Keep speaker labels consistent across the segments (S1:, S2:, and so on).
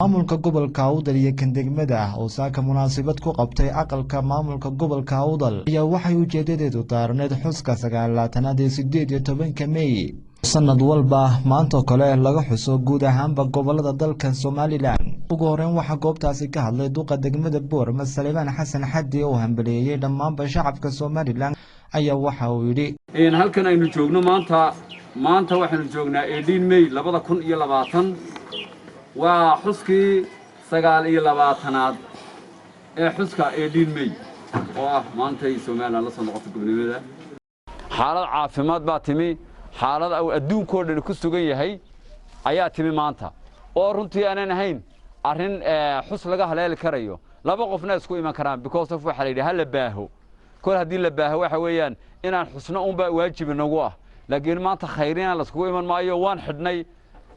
S1: maamulka gobolka Awdal iyo kan degmada ah oo saaka munaasabad ku qabtay aqalka maamulka gobolka Awdal ayaa waxay ujeedadeedu daarneed xuska 9aad ee 18 May sanad walba maanta kale laga xuso guud ahaanba gobolada dalka Soomaaliland. ugu horeen waxa goobtaasi ka hadlay duqa degmada Boorama Saleeman Xasan Xaddi oo hambaleeyay dhammaanba shacabka Soomaaliland ayaa waxa uu yiri
S2: halkan aynu joogno maanta waxaanu joognaa 18 May 2020 waa xuskii 29aad ee xuska 18 May oo ah maanta ay Soomaaliland la soo noqotay gobonimada. xaalad caafimaad baa timi, xaalad adduunka dhan ku sugan yahay ayaa timi maanta oo runtii aanan ahayn arrin xus laga haleeli karayo laba qofna isku iman karaan because of waxa la yiraahdo la baaho kol hadii la baaho waxa weeyaan inaan xusno unba waajib nagu ah laakiin maanta khayriina la isku iman maayo waan xidhnay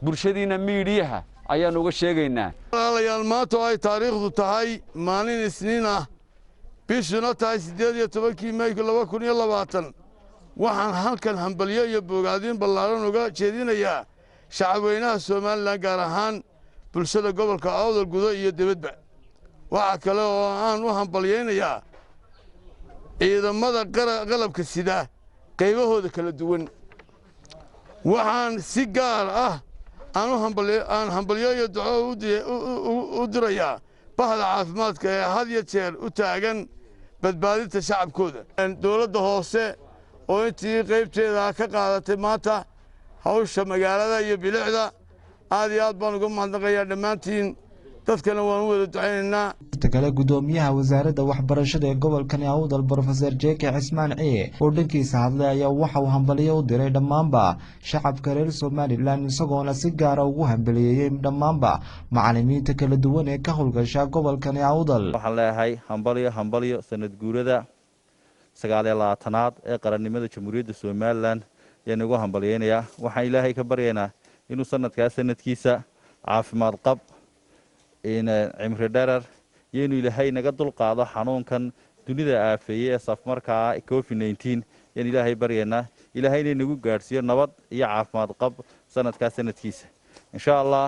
S2: bulshadiina miidiyaha ayaan uga sheegaynaa
S3: walaalayaal maanta ay taariikhdu tahay maalin isniin ah bishuna tahay 18 May 2020 waxaan halkan hambalyo iyo bogaadin ballaaran uga jeedinayaa shacabweynaha Soomaaliland gaar ahaan bulshada gobolka Awdal gudo iyo dibadba. waxa kale oo aan u hambalyeynayaa ciidamada qalabka sida qaybahooda kala duwan. waxaan si gaar ah aan hambalyo iyo duco u dirayaa bahda caafimaadka ee had iyo jeer u taagan badbaadinta shacabkooda. dawladda hoose oo intii qaybteeda ka qaadatay maanta hawsha magaalada iyo bilicda aad iyo aad baan uga mahadnaqayaa dhammaantiin dadkana waan u wada ducaynaynaa.
S1: kale gudoomiyaha wasaaradda waxbarashada ee gobolka Awdal Professor Jeeke Cismaan Ciye oo dhankiisa hadlay ayaa waxa uu hambaliyo u diray dhammaanba shacabka reer Soomaaliland isagoona si gaar ah ugu hambaliyay dhammaanba macallimiinta kala duwan ee ka howlgasha gobolka Awdal.
S4: waxaan leeyahay hambaliyo sanad guurada 9aad ee qarannimada Jamhuuriyadda Soomaaliland ayaan ugu hambaliyaynayaa. waxaan Ilaahay ka baryaynaa inuu sanadkiisa caafimaad qab cimri dherer iyo inuu Ilaahay naga dulqaado xanuunkan dunida aafeeyay ee safmarka COVID-19 yaan Ilaahay baryaynaa. Ilaahayna nagu gaarsiiyo nabad iyo caafimaad qab sanadkiisa insha Allah.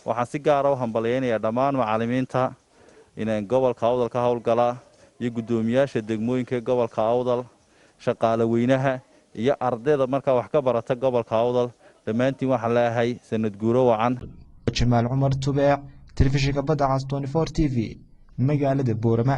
S4: waxaan si gaar ah u hambaliyaynayaa dhammaan macallimiinta gobolka Awdal ka howlgala iyo gudoomiyaasha degmooyinka gobolka Awdal, shaqaale weynaha iyo ardayda marka wax ka barata gobolka Awdal dhammaantiin waxaan leeyahay sanad guuro wacan.
S1: Jamaal Umar Tubeec, telefishinka Badda Cas 24 TV, magaalada Boorama.